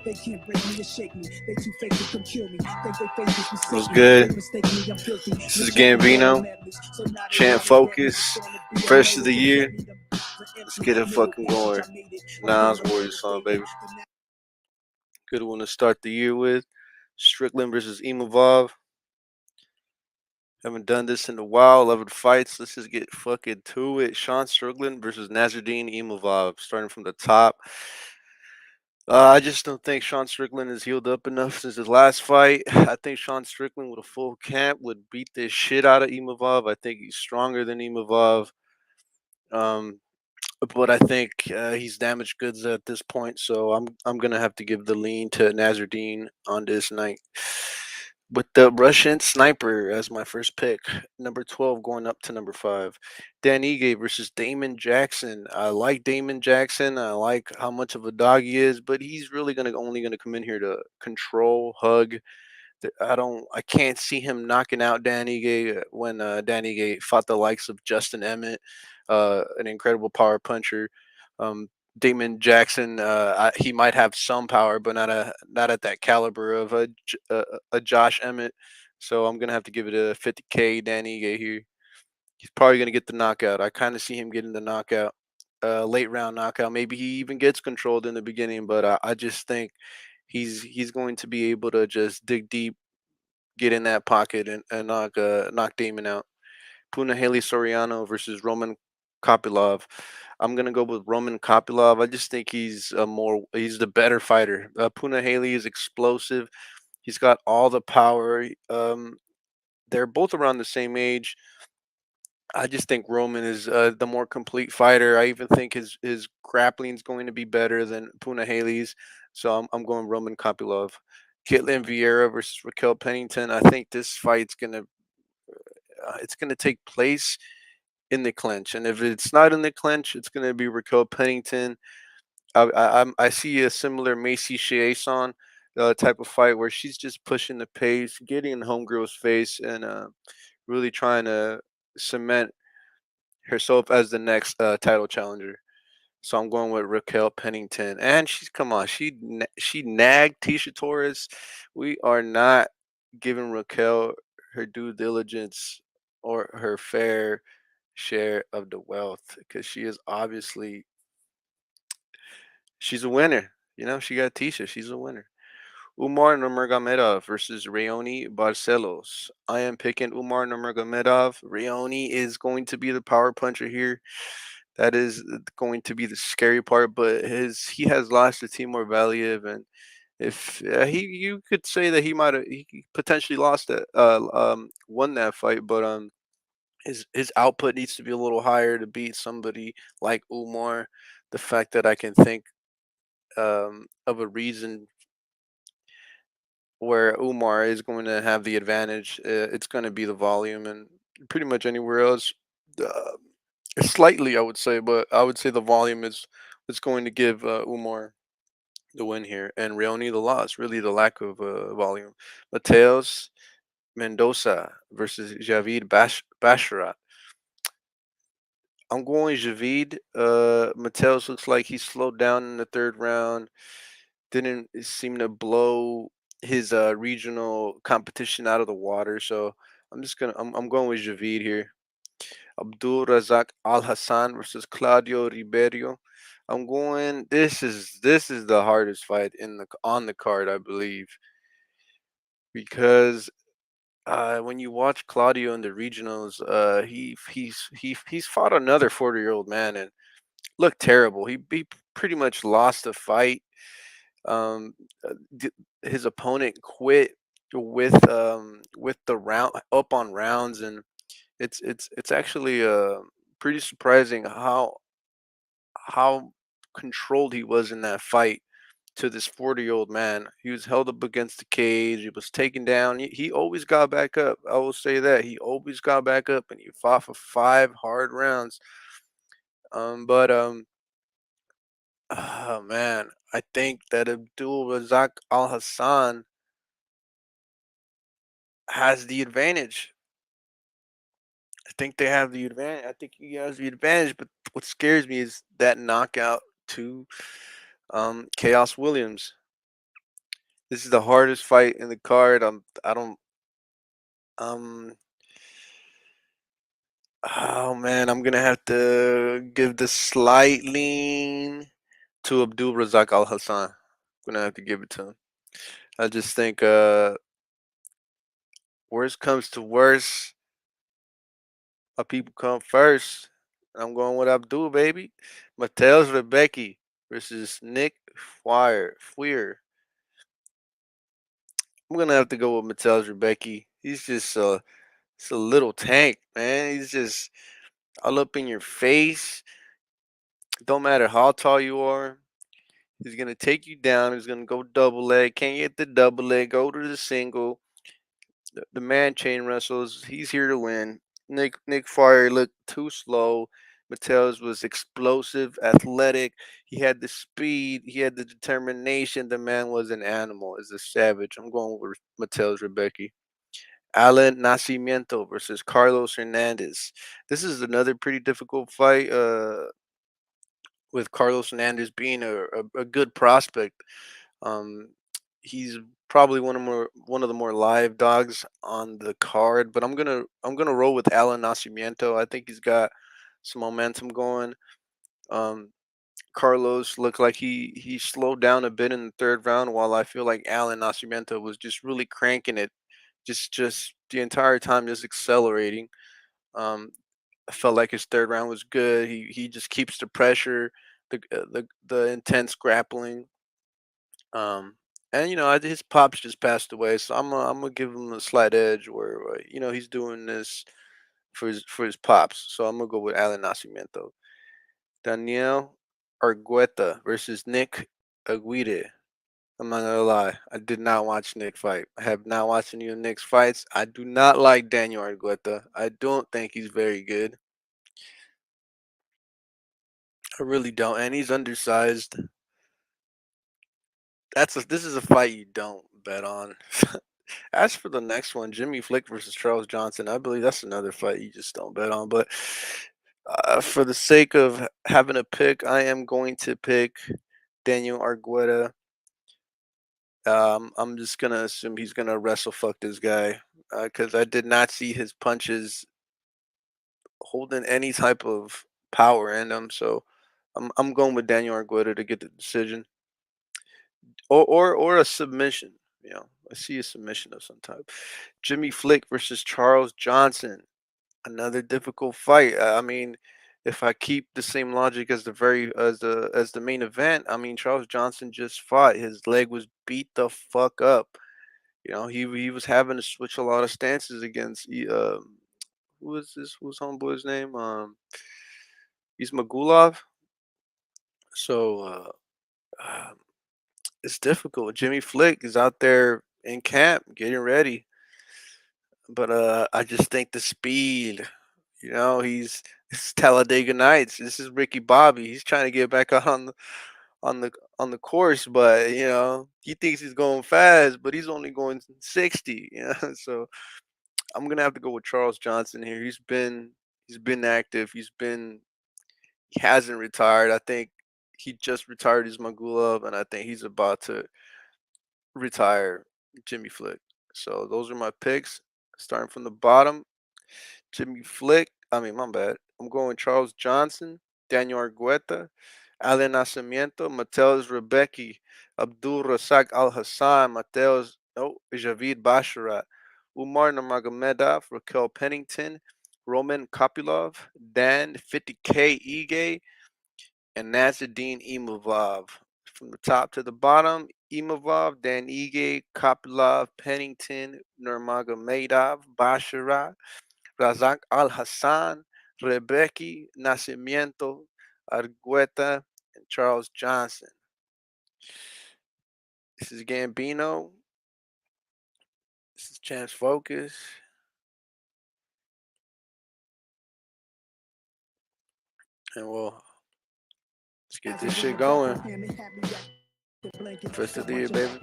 They can't break me or shake me. They too fake to come kill me. Think they fake this What's mistake me. good? They mistake me, I'm guilty. This is Misjudging moral Gambino, madness. So now they Chant wanna get me. Focus, It's gonna be a first of murder the to get year. me. The Let's empty get it middle fucking passage, going. I made it. A Nas murder Warriors song, baby. devastated. Good one to start the year with. Strickland versus Imavov. Haven't done this in a while. 11 fights. Let's just get fucking to it. Sean Strickland versus Nazardine Imavov. Starting from the top. I just don't think Sean Strickland has healed up enough since his last fight. I think Sean Strickland with a full camp would beat the shit out of Imavov. I think he's stronger than Imavov. Um, but I think he's damaged goods at this point, so I'm gonna have to give the lean to Nazardine on this night with the Russian sniper as my first pick. Number 12 going up to number 5. Dan Ige versus Damon Jackson. I like Damon Jackson. I like how much of a dog he is, but he's really gonna only gonna come in here to control, hug. I can't see him knocking out Dan Ige when Dan Ige fought the likes of Justin Emmett, an incredible power puncher. Um, Damon Jackson, he might have some power, but not at that caliber of a Josh Emmett. So I'm gonna have to give it a 50K Dan Ige here. He's probably gonna get the knockout. I kind of see him getting the knockout, late round knockout. Maybe he even gets controlled in the beginning, but I just think he's going to be able to just dig deep, get in that pocket, and knock Damon out. Puna Haley Soriano versus Roman Kopilov. I'm gonna go with Roman Kopilov. I just think he's the better fighter. Puna Haley is explosive. He's got all the power. They're both around the same age. I just think Roman is the more complete fighter. I even think his grappling is going to be better than Puna Haley's. So I'm going Roman Kopilov. Caitlin Vieira versus Raquel Pennington. I think this fight's gonna it's gonna take place in the clinch, and if it's not in the clinch, it's gonna be Raquel Pennington. I see a similar Macy Chiasson type of fight where she's just pushing the pace, getting in homegirl's face, and really trying to cement herself as the next title challenger. So I'm going with Raquel Pennington, and she's come on, she nagged Tisha Torres. We are not giving Raquel her due diligence or her fair share of the wealth because she is obviously she's a winner. You know, she got Tisha. She's a winner. Umar Nurmagomedov versus Rayoni Barcelos. I am picking Umar Nurmagomedov. Rayoni is going to be the power puncher here. That is going to be the scary part. But he has lost to Timur Valiev, and if he you could say that he potentially lost that won that fight, but his output needs to be a little higher to beat somebody like Umar. The fact that I can think of a reason where Umar is going to have the advantage. It's going to be the volume, and pretty much anywhere else, uh, slightly I would say, but I would say the volume is what's going to give Umar the win here, and Reoni the loss. Really, the lack of volume. Mateos Mendoza versus Javid Basharat. I'm going Javid. Mateos looks like he slowed down in the third round. Didn't seem to blow his regional competition out of the water. So I'm going with Javid here. Abdul Razak Al Hassan versus Claudio Ribeiro. I'm going. This is the hardest fight on the card, I believe, because when you watch Claudio in the regionals, he's fought another 40-year-old man and looked terrible. He pretty much lost the fight. Um, his opponent quit with the round up on rounds, and it's actually pretty surprising how controlled he was in that fight to this 40-year-old man. He was held up against the cage. He was taken down. He always got back up. I will say that he always got back up, and he fought for 5 hard rounds. But oh man, I think that Abdul Razak Al Hassan has the advantage. I think they have the advantage. I think he has the advantage. But what scares me is that knockout too. Chaos Williams. This is the hardest fight in the card. I don't. Um. Oh man, I'm gonna have to give the slight lean to Abdul Razak Al Hassan. Gonna have to give it to him. I just think worst comes to worst, my people come first. I'm going with Abdul, baby. Mateus Rebecki versus Nick Fuir. I'm gonna have to go with Mateus Rebecki. He's just it's a little tank, man. He's just all up in your face. Don't matter how tall you are. He's gonna take you down. He's gonna go double leg. Can't get the double leg. Go to the single. The man chain wrestles. He's here to win. Nick Fire looked too slow. Mateus was explosive, athletic. He had the speed. He had the determination. The man was an animal. Is a savage. I'm going with Mateus Rebecki. Alan Nacimiento versus Carlos Hernandez. This is another pretty difficult fight. With Carlos Hernandez being a good prospect. Um, he's probably one of the more live dogs on the card, but I'm gonna roll with Alan Nacimiento. I think he's got some momentum going. Um, Carlos looked like he slowed down a bit in the third round, while I feel like Alan Nacimiento was just really cranking it, just the entire time, just accelerating. Um, I felt like his third round was good. He just keeps the pressure, the intense grappling. Um, and his pops just passed away, so I'm gonna give him a slight edge where he's doing this for his pops. So I'm gonna go with Alan Nascimento. Daniel Argueta versus Nick Aguirre. I'm not gonna lie, I did not watch Nick fight. I have not watched any of Nick's fights. I do not like Daniel Argueta. I don't think he's very good. I really don't, and he's undersized. This is a fight you don't bet on. As for the next one, Jimmy Flick versus Charles Johnson, I believe that's another fight you just don't bet on. But for the sake of having a pick, I am going to pick Daniel Argueta. I'm just gonna assume he's gonna wrestle fuck this guy because I did not see his punches holding any type of power in them. So I'm going with Daniel Argueta to get the decision, or a submission. I see a submission of some type. Jimmy Flick versus Charles Johnson. Another difficult fight. I mean, if I keep the same logic as the main event, I mean Charles Johnson just fought. His leg was beat the fuck up. He was having to switch a lot of stances against who is this? Who's homeboy's name? He's Magulov. So it's difficult. Jimmy Flick is out there in camp getting ready, but I just think the speed. It's Talladega Nights. This is Ricky Bobby. He's trying to get back out on the on the course, but he thinks he's going fast, but he's only going 60. So I'm gonna have to go with Charles Johnson here. He's been active. He hasn't retired. I think he just retired his Magulov, and I think he's about to retire Jimmy Flick. So those are my picks. Starting from the bottom, Jimmy Flick. I mean, my bad. I'm going Charles Johnson, Daniel Argueta, Alan Nascimento, Mateus Rebecki, Abdul Rasak Al Hassan, Javid Basharat, Umar Nurmagomedov, Raquel Pennington, Roman Kopylov, Dan 50K Ige, and Nazaddin Imavov. From the top to the bottom, Imavov, Dan Ige, Kopylov, Pennington, Nurmagomedov, Basharat, Razak Al Hassan, Rebecki, Nacimiento, Argueta, and Charles Johnson. This is Gambino. This is Chance Focus. And let's get this shit going. First of the year, baby.